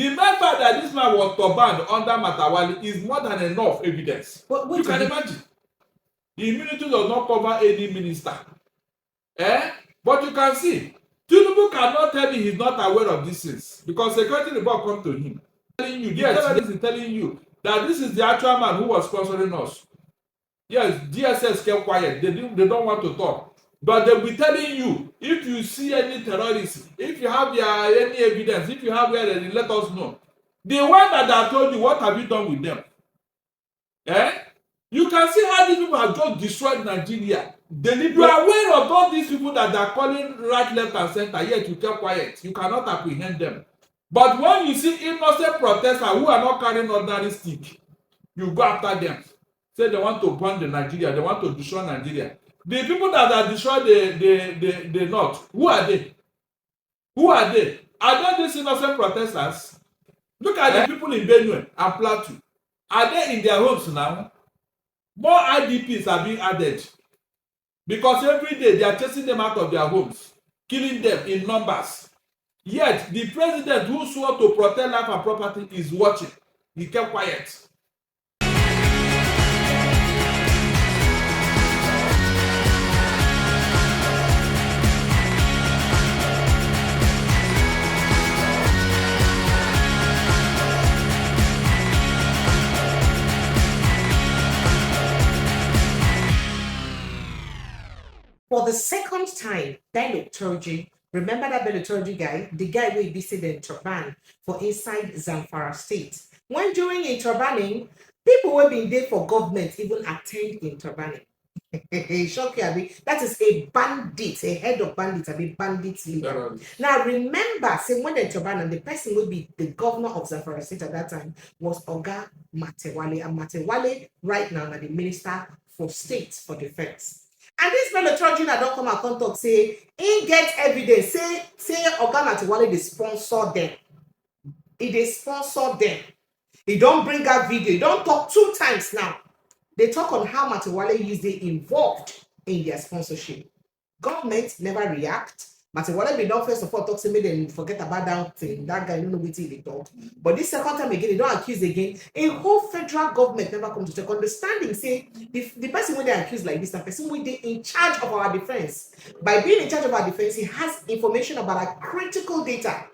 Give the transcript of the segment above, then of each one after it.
The mere fact that this man was turbaned under Matawalle is more than enough evidence. But you can imagine. The immunity does not cover any minister. But you can see, Tinubu cannot tell me he's not aware of these things because security report come to him. Telling you, yes, terrorist is telling you that this is the actual man who was sponsoring us. Yes, DSS kept quiet. They don't want to talk. But they'll be telling you, if you see any terrorists, if you have any evidence, if you have where, let us know. The one that I told you, what have you done with them? You can see how these people have just destroyed Nigeria. You are aware of all these people that are calling right, left, and center, yet you kept quiet. You cannot apprehend them. But when you see innocent protesters who are not carrying ordinary stick, you go after them. Say they want to burn the Nigeria, they want to destroy Nigeria. The people that are destroying the north, who are they? Who are they? Are they these innocent protesters? Look at the people in Benue and Plateau. Are they in their homes now? More IDPs are being added because every day they are chasing them out of their homes, killing them in numbers. Yet the president who swore to protect life and property is watching. He kept quiet. For the second time, Bello Turji, remember that Bello Turji guy, the guy who visited in Turban for inside Zamfara State. When during interbanning, people who have been there for government even attend interbanning. Shock you, that is a bandit, a head of bandits, a bandit leader. Now remember, say when the interban and the person will be the governor of Zamfara State at that time was Oga Matawalle, and Matawalle right now is the minister for state for defense. And this Bello Turji that don't come and come talk say he get evidence say Oga Matawalle dey sponsor them. He dey sponsor them. He don't bring out video. He don't talk 2 times now. They talk on how Matawalle used they involved in their sponsorship. Government never react. Matawalle be done first of all talk say make them forget about that thing. That guy don't know what they talk. But this second time again, they don't accuse again. A whole federal government never come to take understanding. Say the person when they accuse like this, the person when they in charge of our defense. By being in charge of our defense, he has information about our critical data.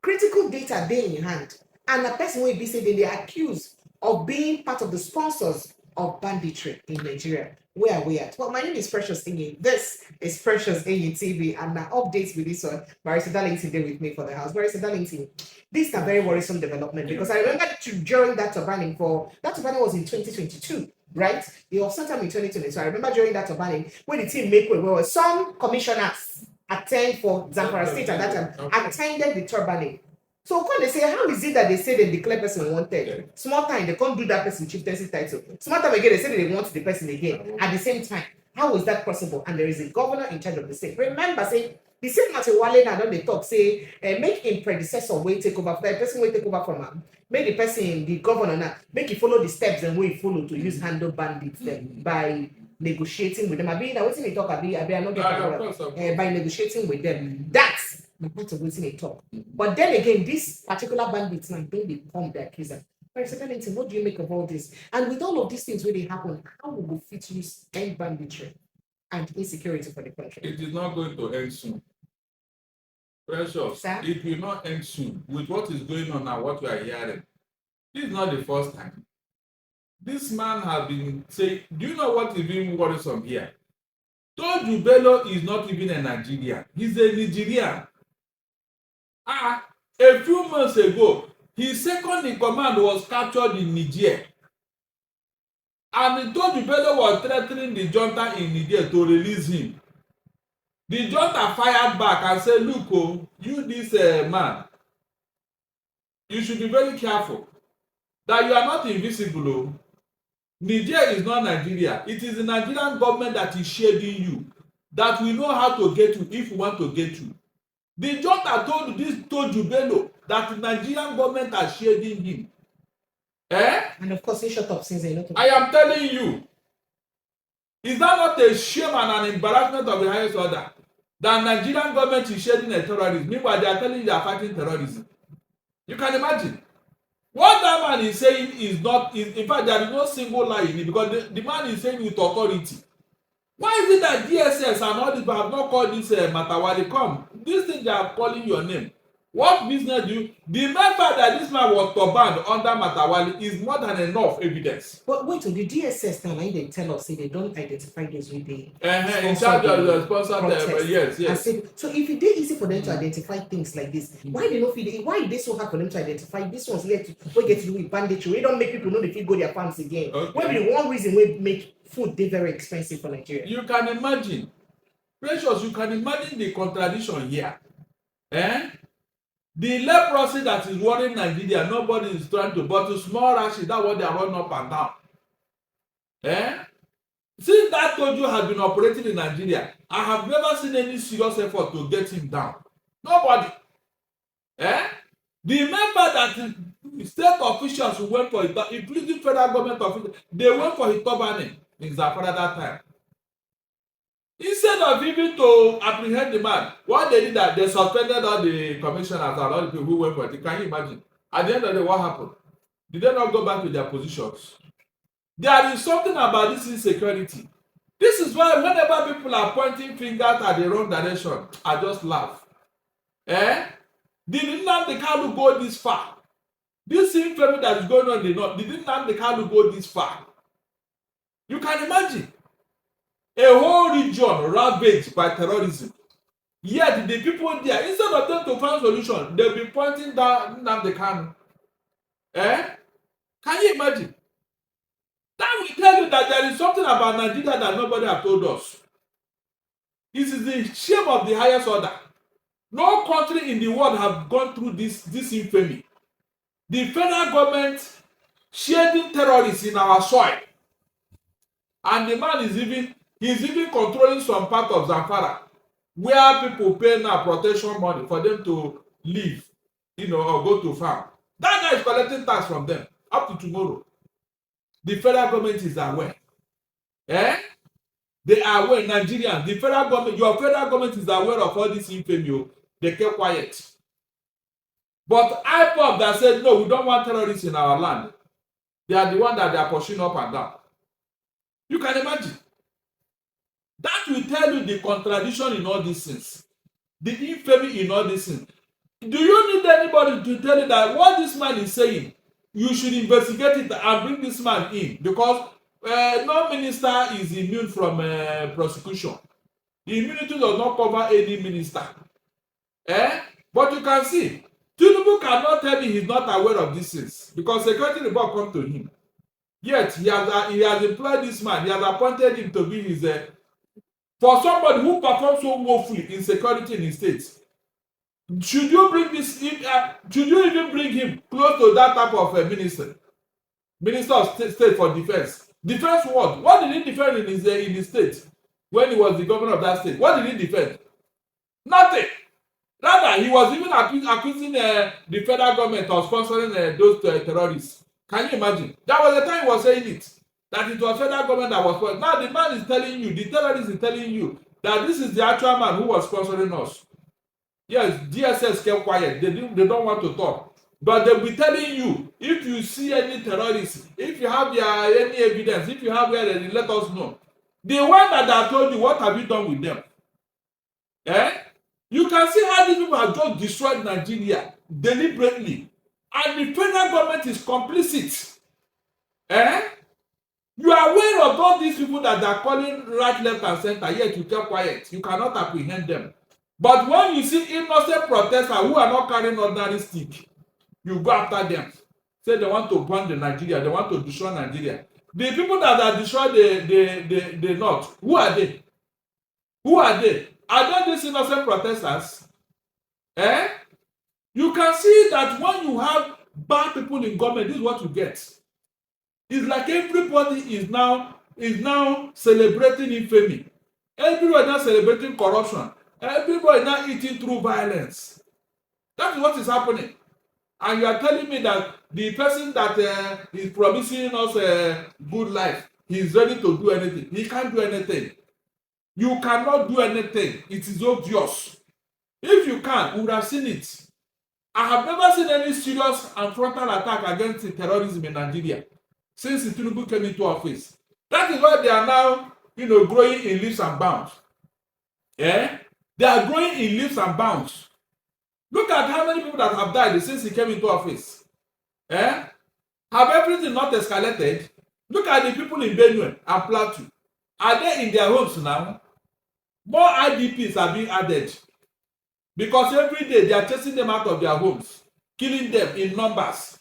Critical data there in hand. And the person will be said they accused of being part of the sponsors of banditry in Nigeria. Where are we at? Well, my name is Precious Inye. This is Precious Inye TV, and my updates with this one, Barrister Darlington there with me for the house. Barrister Darlington, this is a very worrisome development because I remember during that turbaning was in 2022, right? It was sometime in 2020. So I remember during that turbaning when the team make way, where some commissioners attend for Zamfara State at that time, attended the turbaning. So when they say, how is it that they say they declare person wanted? Small time, they can't do that person chieftaincy title. Small time again, they say they want the person again. At the same time, how is that possible? And there is a governor in charge of the state. Remember, say, the same Matawalle now don't they talk, say, make him predecessor way take over, that person will take over from him. Make the person, the governor now, make he follow the steps and way he follow to use handle bandits by negotiating with them. I mean, I wasn't talk, I not get by negotiating with them. That's the part of waiting a talk. But then again, this particular bandits now don't become the accuser. President, what do you make of all this? And with all of these things really happen, how will we fit use end banditry and insecurity for the country? It is not going to end soon. Precious, sir? It will not end soon. With what is going on now, what we are hearing, this is not the first time. This man has been saying, do you know what is being worrisome here? Told Bello is not even a Nigerian. He's a Nigerian. A few months ago, his second in command was captured in Niger. And he told Bello was threatening the junta in Niger to release him. The junta fired back and said, look, you this man, you should be very careful that you are not invisible. Niger is not Nigeria. It is the Nigerian government that is shading you, that we know how to get you if we want to get you. The junta told Bello that the Nigerian government are shading him. And of course, he shut up since they know. I am telling you, is that not a shame and an embarrassment of the highest order that Nigerian government is shading a terrorist? Meanwhile, they are telling you they are fighting terrorism. You can imagine. What that man is saying is not, in fact, there is no single lie in it, because the man is saying with authority. Why is it that DSS and all this people have not called this Matawalle? Come, this thing they are calling your name. What business do you? The mere fact that this man was turbaned under Matawalle is more than enough evidence. But wait, the DSS now, they tell us, say they don't identify those with the In charge of the sponsor, yes. So if it is easy for them to identify things like this, why they not feel? Why is it so hard for them to identify this one's here to what get to do with banditry? We don't make people know they feel go their farms again. Okay. What be the one reason we make food they very expensive for Nigeria? You can imagine, Precious. You can imagine the contradiction here. The leprosy that is worrying Nigeria, nobody is trying to, but to small rashes, that's what they are running up and down. Since that Turji has been operating in Nigeria, I have never seen any serious effort to get him down. Nobody. The member that state officials who went for it, including federal government officials, they went for his turbaning in Zamfara that time. Instead of even to apprehend the man, what they did that they suspended all the commissioners and all the people who went for it. Can you imagine? At the end of the day, what happened? Did they not go back to their positions? There is something about this insecurity. This is why whenever people are pointing fingers at the wrong direction, I just laugh. Did Nnamdi Kanu go this far? This infamy that is going on in the north, did Nnamdi Kanu go this far? You can imagine. A whole region ravaged by terrorism. Yet the people there, instead of them to find solution, they'll be pointing down Nnamdi Kanu. Can you imagine? That will tell you that there is something about Nigeria that nobody has told us. This is the shame of the highest order. No country in the world have gone through this infamy. The federal government shading terrorists in our soil. And the man is even controlling some part of Zamfara, where people pay now protection money for them to live, or go to farm. That guy is collecting tax from them up to tomorrow. The federal government is aware. They are aware, Nigerians. The federal government, your federal government is aware of all this infamy. They kept quiet. But IPOB that said, no, we don't want terrorists in our land. They are the one that they are pushing up and down. You can imagine. That will tell you the contradiction in all these things. The infamy in all these things. Do you need anybody to tell you that what this man is saying, you should investigate it and bring this man in? Because no minister is immune from prosecution. The immunity does not cover any minister. But you can see, Tinubu cannot tell me he's not aware of these things because security report come to him. Yet he has employed this man. He has appointed him to be his for somebody who performs so woefully in security in his state. Should you bring this in? Should you even bring him close to that type of minister of state for defense? Defense what? What did he defend in his state when he was the governor of that state? What did he defend? Nothing. Rather, he was even accusing the federal government of sponsoring those terrorists. Can you imagine? That was the time he was saying it. That it was federal government that was sponsoring. Now the man is telling you, the terrorist is telling you that this is the actual man who was sponsoring us. Yes, DSS kept quiet. They don't want to talk. But they'll be telling you, if you see any terrorists, if you have any evidence, if you have any, let us know. The one that I told you, what have you done with them? You can see how these people have just destroyed Nigeria deliberately. And the federal government is complicit. You are aware of all these people that are calling right, left, and center, yet you keep quiet. You cannot apprehend them. But when you see innocent protesters who are not carrying ordinary stick, you go after them. Say they want to burn the Nigeria, they want to destroy Nigeria. The people that are destroying the north, who are they? Who are they? Are they these innocent protesters? You can see that when you have bad people in government, this is what you get. It's like everybody is now celebrating infamy. Everybody is now celebrating corruption. Everybody is now eating through violence. That is what is happening. And you are telling me that the person that is promising us a good life, he is ready to do anything. He can't do anything. You cannot do anything. It is obvious. If you can, we would have seen it. I have never seen any serious and frontal attack against the terrorism in Nigeria since Tinubu came into office. That is why they are now, growing in leaps and bounds. Yeah? They are growing in leaps and bounds. Look at how many people that have died since he came into office. Eh? Have everything not escalated? Look at the people in Benue and Plateau. Are they in their homes now? More IDPs are being added. Because every day they are chasing them out of their homes, killing them in numbers.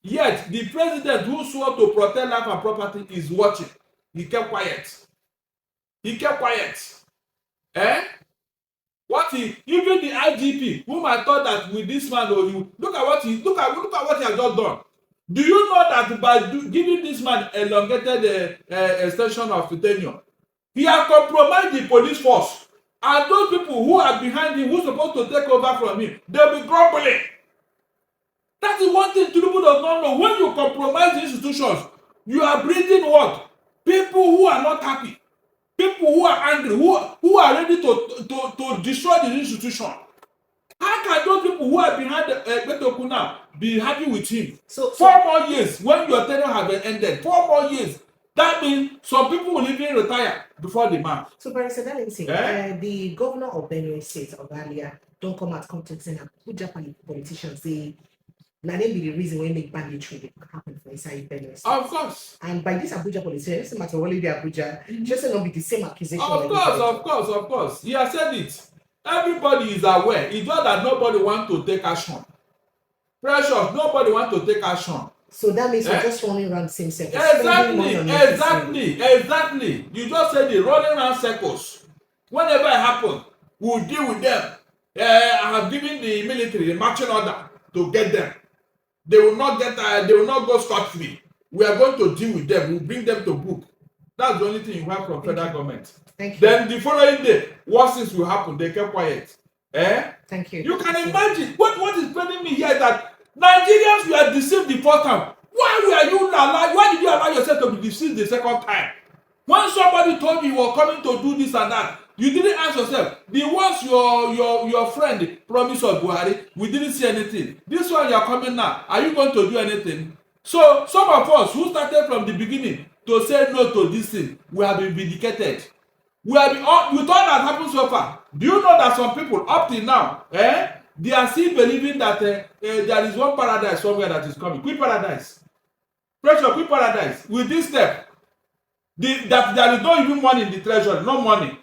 Yet, the president who swore to protect life and property is watching. He kept quiet. He kept quiet. Eh? Even the IGP, whom I thought that with this man, look at what he has just done. Do you know that by giving this man elongated extension of tenure, he has compromised the police force? And those people who are behind him, who are supposed to take over from him, they'll be grumbling. That is one thing Tinubu does not know. When you compromise the institutions, you are breeding what? People who are not happy. People who are angry, who are ready to destroy the institution. How can those people who are behind Betoku now be happy with him? So 4 more years, when your tenure has been ended, 4 more years. That means some people will even retire before the man. So, Barrister Darlington, the governor of Benue State, Ovalia, don't come out contesting and Abuja politicians say, now they be the reason why make banditry happen for inside Benue State. Of course. And by this Abuja politicians, it doesn't matter what they Abuja, just not be the same accusation. Of course. He has said it. Everybody is aware. It's just that nobody wants to take action. Precious, nobody wants to take action. So that means you're just running around the same circles. Exactly. You just said the running around circles. Whenever it happens, we'll deal with them. I have given the military the marching order to get them. They will not go scot-free. We are going to deal with them. We'll bring them to book. That's the only thing you have from federal government. Thank you. Then the following day, what things will happen? They kept quiet. Thank you. You can imagine. What is paining me here is that Nigerians were deceived the first time. Why did you allow yourself to be deceived the second time? When somebody told you were coming to do this and that, you didn't ask yourself. The ones your friend promised us Buhari, we didn't see anything. This one you are coming now, are you going to do anything? So some of us who started from the beginning to say no to this thing, we have been vindicated. With all that happened so far, do you know that some people up till now, they are still believing that there is one paradise somewhere that is coming. Quick paradise. Pressure, quick paradise. With this step, that there is no even money in the treasury. No money.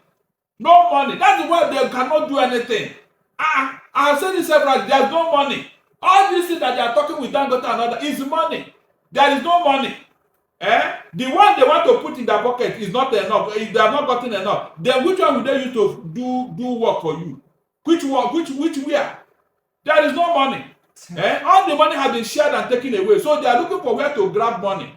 That's why they cannot do anything. I have said this several. There is no money. All these things that they are talking with Dangote and other is money. There is no money. The one they want to put in their pocket is not enough. If they have not gotten enough, then which one will they use to do work for you? Which work? Which where? There is no money. All the money has been shared and taken away. So they are looking for where to grab money.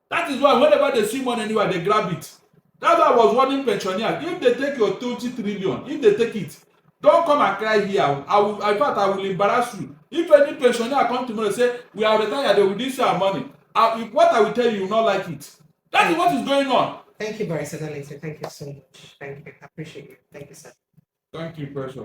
That is why whenever they see money anywhere, they grab it. That's why I was warning pensioners. If they take your 20 trillion, if they take it, don't come and cry here. In fact, I will embarrass you. If any pensioner come to me and say, we are retired, they will this our money. What I will tell you, you will not like it. That is what is going on. Thank you, Barrister Darlington. Thank you so much. Thank you. I appreciate you. Thank you, sir. Thank you, Precious.